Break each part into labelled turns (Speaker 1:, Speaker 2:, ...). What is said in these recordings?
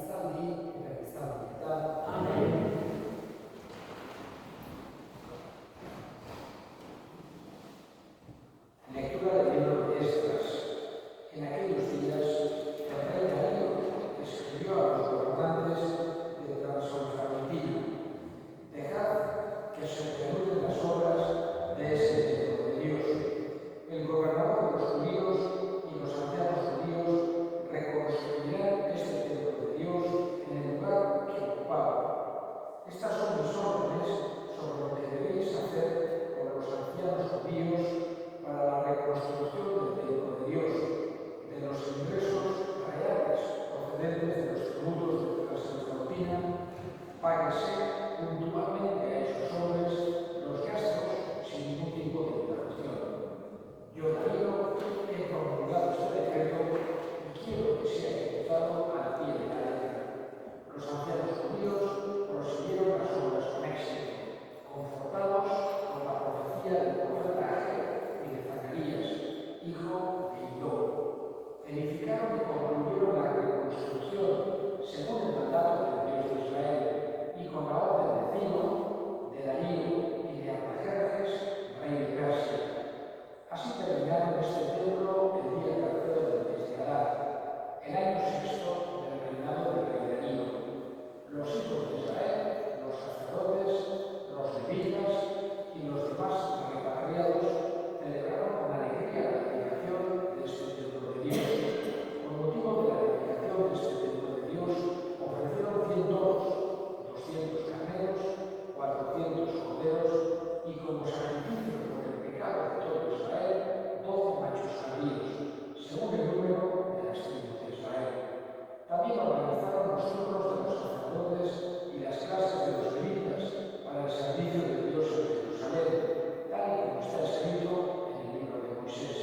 Speaker 1: Cristiani eta Cristianetan.
Speaker 2: Amén.
Speaker 1: Lectura del libro de Esdras. En aquellos días, el rey Darío escribió a los gobernantes de Transalfabetino: dejad que se reanuden las obras de ese templo de Dios. El gobernador de los judíos y los ancianos judíos reconstruirán este templo de Dios en el lugar que ocupaba. Estas son mis órdenes sobre lo que debéis hacer con los ancianos judíos para la reconstrucción del templo de Dios. De los ingresos reales procedentes de los tributos de Transalfabetino, páguese puntualmente a esos hombres los gastos sin ningún tipo de interrupción. Yo, Darío, he promulgado este decreto y quiero que sea ejecutado al pie de la letra. Los ancianos judíos prosiguieron las obras con éxito, confortados con la profecía del profeta Ageo y de Zacarías, hijo de Idó. Edificaron y concluyeron la reconstrucción según el mandato del Dios de Israel y con la orden de Ciro, de Darío y de Artajerjes, rey de Persia. Así terminaron este templo el día tercero del mes de Adar, el año sexto del reinado del rey Darío. Los hijos de Israel, los sacerdotes, los levitas y los demás repatriados celebraron con alegría la dedicación de este templo de Dios. Con motivo de la dedicación de este templo de Dios, ofrecieron 100 toros, 200 carneros, 400 corderos y como sacrificio por el pecado de todo Israel, 12 machos cabríos, según el número de las tribus de Israel. También organizaron los turnos de los sacerdotes y las clases de los levitas para el servicio de Dios en Jerusalén, tal y como está escrito en el libro de Moisés.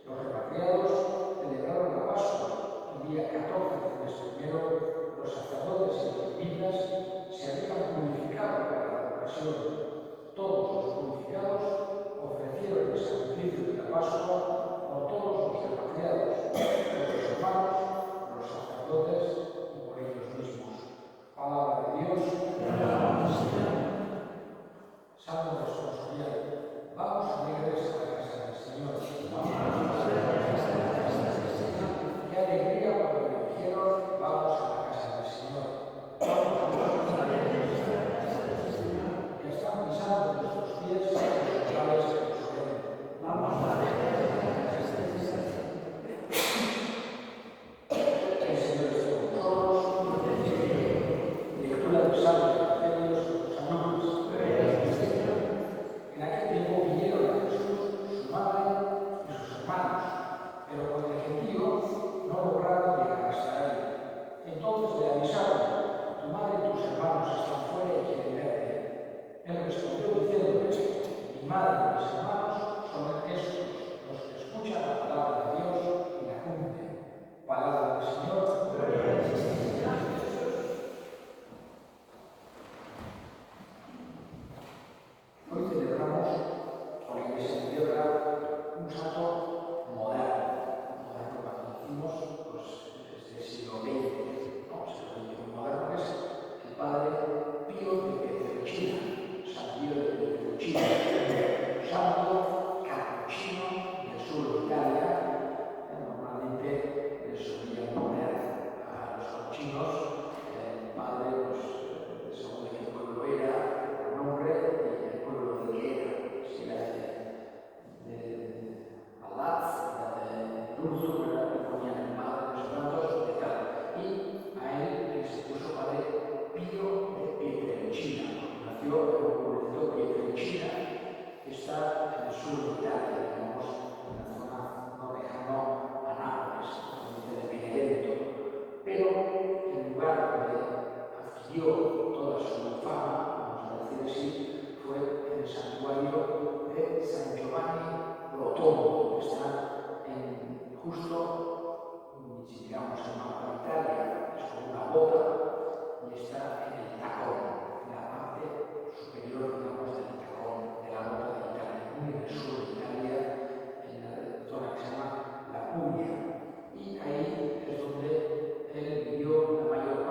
Speaker 1: Los repatriados celebraron la Pascua el día 14 del mes primero. Los sacerdotes y los levitas se habían purificado para la ocasión. Todos los purificados ofrecieron el sacrificio de la Pascua por todos los repatriados, por sus hermanos, los sacerdotes y por ellos mismos. Palabra de Dios. Salmo responsorial. Vamos alegres a la casa del Señor. Qué alegría cuando me dijeron: vamos a la casa del Señor. Que están pisando nuestros pies los umbrales de Jerusalén. El Señor esté con nosotros. Lectura del Salmo de Evangelios de los Anuncios. En aquel tiempo vinieron a Jesús su madre y sus hermanos, pero con el gentío no lograron llegar hasta él. Entonces le avisaron: tu madre y tus hermanos están fuera y quieren verte. Él respondió diciéndoles: mi madre y mis hermanos son estos, los que escuchan la palabra de Dios y la cumplen. Palabra del Señor. Hoy celebramos, o la Iglesia celebra, un santo moderno cuando decimos desde el siglo XX, no, siglo XX moderno, es el padre Pío de Pietrelcina, San Pío de Pietrelcina, santo capuchino del sur de Italia. Normalmente les solían poner a los capuchinos el padre, según de qué pueblo era, el nombre y el pueblo de que era, si era de Alaz, era de Lurzo, era que ponían el padre de los santos, etc. Y a él se puso padre Pío de Pietrelcina, porque nació en un pueblecito Pietrelcina, que está en el sur de Italia, digamos, en la zona no lejano a Nápoles, en la provincia de Benevento. Pero el lugar donde adquirió toda su fama, vamos a decir así, fue en el santuario de San Giovanni Rotondo, que está justo, si digamos, en mapa de Italia, es como una bota y está en el tacón, en la parte superior, digamos, del tacón de la bota de Italia, muy en el sur de Italia, en la zona que se llama la Puglia. Y ahí es donde él vivió la mayor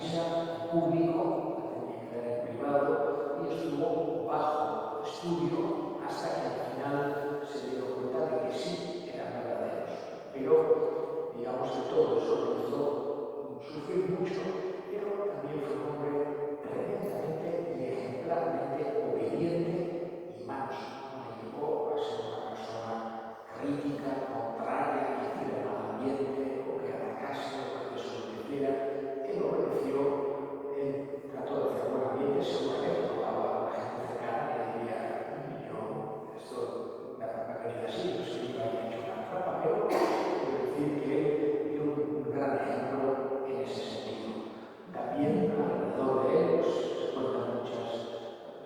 Speaker 1: misa en público, la tenía que dar en privado, y estuvo bajo estudio hasta que al final se dio cuenta de que sí eran verdaderos. Pero digamos que todo eso lo hizo sufrir mucho, pero también fue un hombre tremendamente y ejemplarmente obediente y manso. No le llevó a ser una persona crítica, contraria, que hiciera mal ambiente, o que atacase, o que desobedeciera. Él obedeció, él trató de hacer buen ambiente, seguramente tocaba a la gente cercana y le diría, yo, esto me ha venido así, no es que yo haya hecho una trampa, pero quiero decir que él dio un gran ejemplo en ese sentido. También alrededor de él se cuentan muchas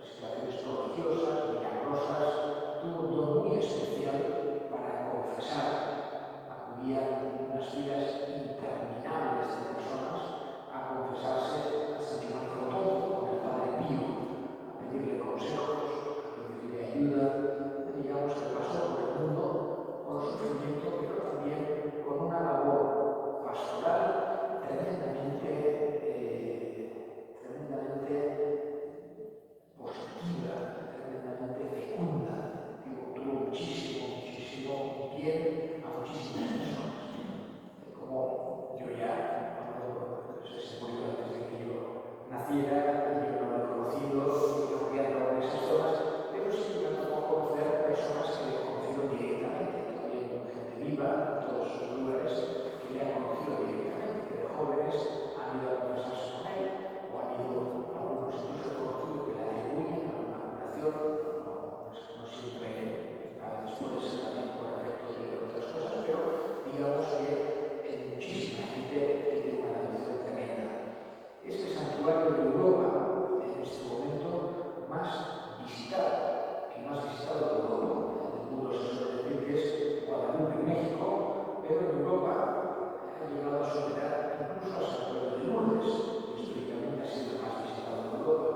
Speaker 1: situaciones prodigiosas, milagrosas. Tuvo un don muy especial para confesar. Acudían unas filas interminables de personas a confesarse a San Giovanni Rotondo con el Padre Pío, a pedirle consejos, a pedirle ayuda. Digamos que pasó por el mundo con sufrimiento, pero también con una labor pastoral tremendamente positiva, tremendamente fecunda. Tuvo muchísimo bien a muchísimas personas. Como yo ya, cuando se murió antes de que yo naciera, yo no lo he conocido, yo no había dado esas zonas, pero sí me tocó conocer personas que le conocieron directamente, todavía gente viva en todos sus lugares que le han conocido directamente, que de jóvenes han ido a confesarse con él, o han ido, algunos incluso he conocido que le atribuyen a una curación, no siempre, a veces puede ser también por efecto de otras cosas, pero digamos que muchísima gente tiene una devoción tremenda. Es el santuario de Europa, en este momento, más visitado, el más visitado de Europa. En el mundo se suele decir que es Guadalupe, México, pero en Europa ha llegado a superar incluso al santuario de Lourdes, que históricamente ha sido el más visitado de Europa.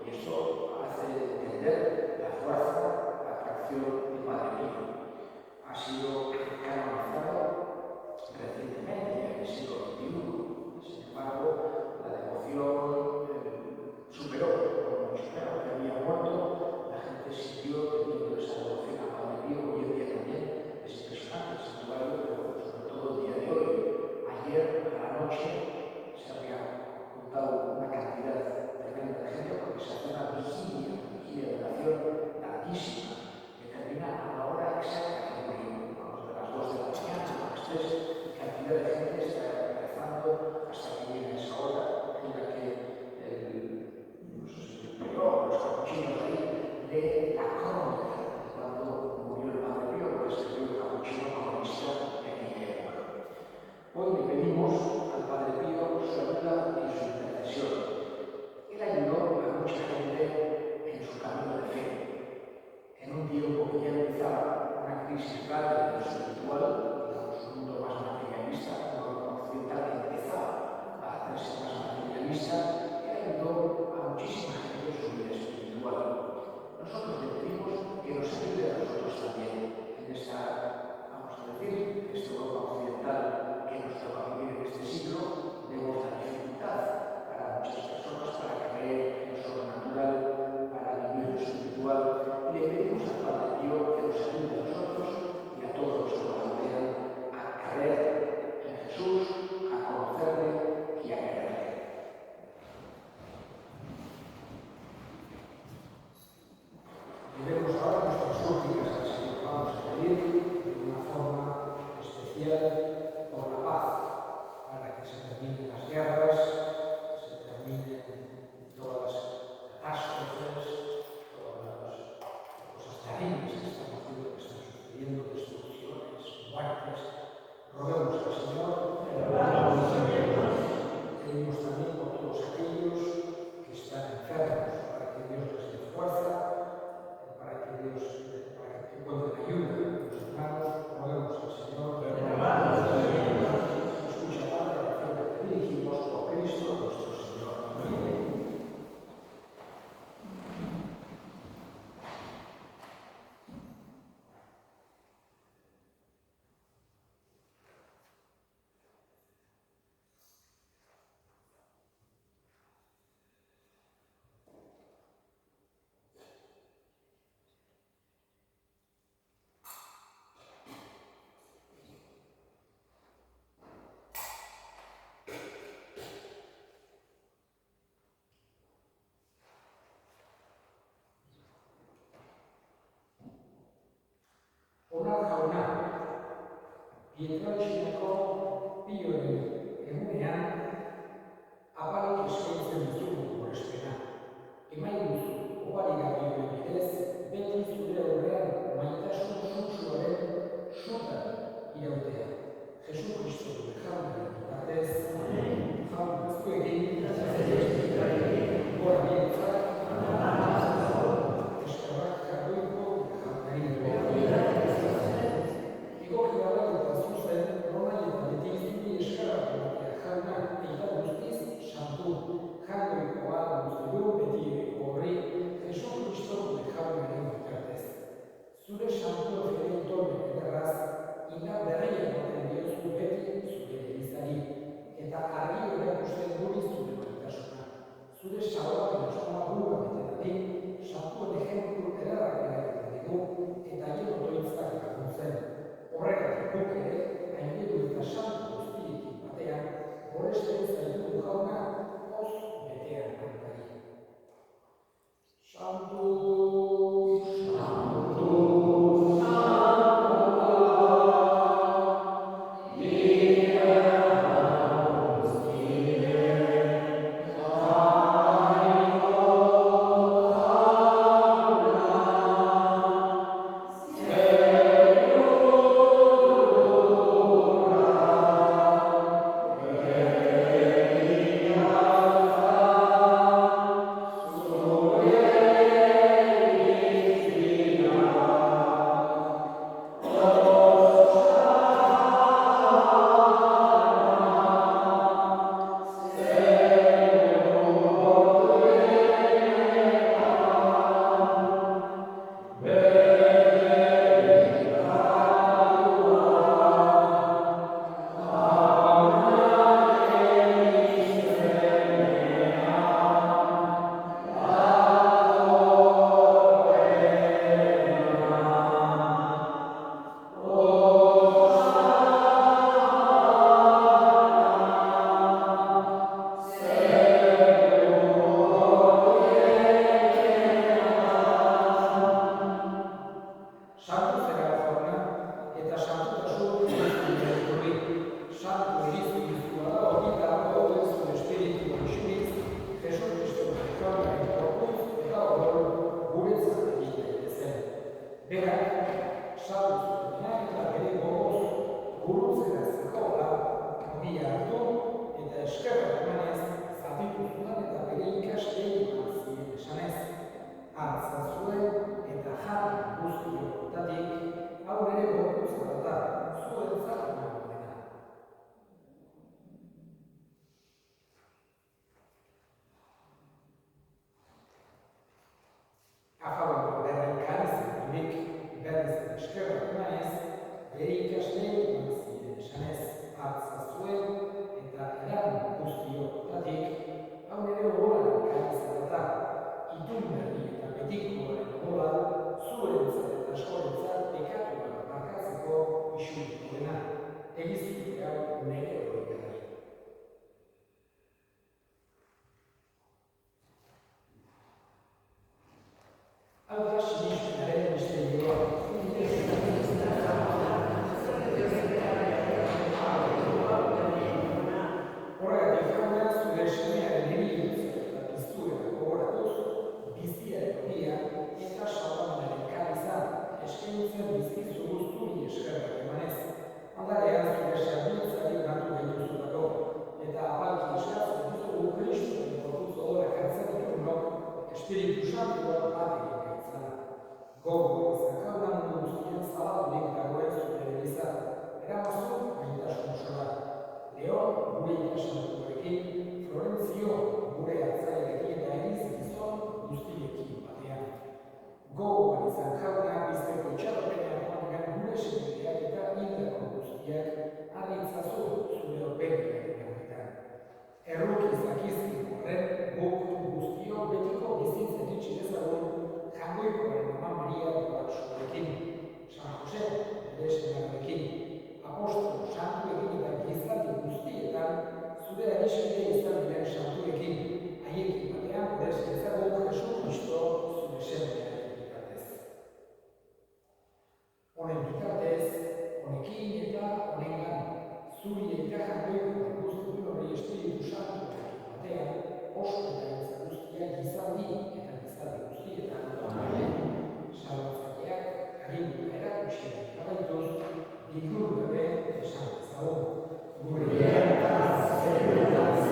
Speaker 1: Y esto hace entender la fuerza, la atracción del Padre Pío. Ha sido canonizado recientemente, ya en el siglo XXI. Sin embargo, la devoción superó, cuando superaron que había muerto, la gente siguió teniendo esa devoción al Padre Pío. Hoy en día también es impresionante el santuario, pero sobre todo el día de hoy. Ayer a la noche se había juntado una cantidad tremenda de gente porque se hace una vigilia de oración larguísima, que termina a la hora exacta que murió, de las 2 de la mañana, a las 3, y cantidad de gente está rezando hasta que llegue esa hora en la que el peor, los capuchinos ahí, lee la crónica de cuando murió el Padre Pío, lo que escribió el capuchino cronista de aquella época. Hoy le pedimos al Padre Pío su ayuda y su intercesión. Él ayudó a mucha gente en su camino de fe. En un tiempo que ya empezaba una crisis grave de lo espiritual, digamos, un mundo más materialista, un mundo occidental que empezaba a hacerse más materialista, él ayudó a muchísima gente en su vida espiritual. Nosotros le pedimos que nos ayude a nosotros también en esta, vamos a decir, esta Europa occidental que nos toca vivir en este siglo, de mucha dificultad para muchas personas, para creer en lo sobrenatural, para vivir lo espiritual. Y le pedimos al Padre Pío que nos ayude a nosotros y a todos los que nos rodean a creer en Jesús, a conocerle y a quererle. Diremos ahora nuestras súplicas al Señor. Vamos a pedir de una forma especial por la paz, para que se terminen las guerras, que se terminen todas las catástrofes, todas las cosas terribles que estamos viendo, que están sucediendo, destrucciones, muertes. Roguemos al Señor. Pedimos también por todos aquellos que están enfermos, para que Dios les dé fuerza, para que encuentren ayuda en los hermanos. Roguemos al Señor. Escucha, Padre, la oración que te dirigimos por Cristo nuestro Señor. Amén. jauna, Pietreltxinako Pioren egunean apalik eskaintzen dizugu gorespena. Emaiguzu, obarigabioen bidez, beti zure aurrean maitasun sutsuaren sutan irautea. Jesu Kristo dure jaunaren bitartez, jaun azkuekin, gora bientzak, eskerrak jarduiko jaunari. Egoki gara eta zuzen, Ronald eta beti zuri eskerrak ematea jauna eta guztiz santu, jangoikoa guztidu beti horri, Jesu Kristo dure jaunaren bitartez. Zure santu eferentoren ederraz, indar berria ematen diozu beti zure elizari, eta argi erakusten guri zure maitasuna. Zure salapen askoa burua bete dadin, santuen ejemplu ederrak eragiten digu, eta hien otoitzak laguntzen. Horregatik guk ere, hainbietu eta santu guztiekin batean, goresten zaitugu jauna, oz betean kankari. Santu, Honen bitartez, Facciamo questa O.
Speaker 2: Murientas cellulas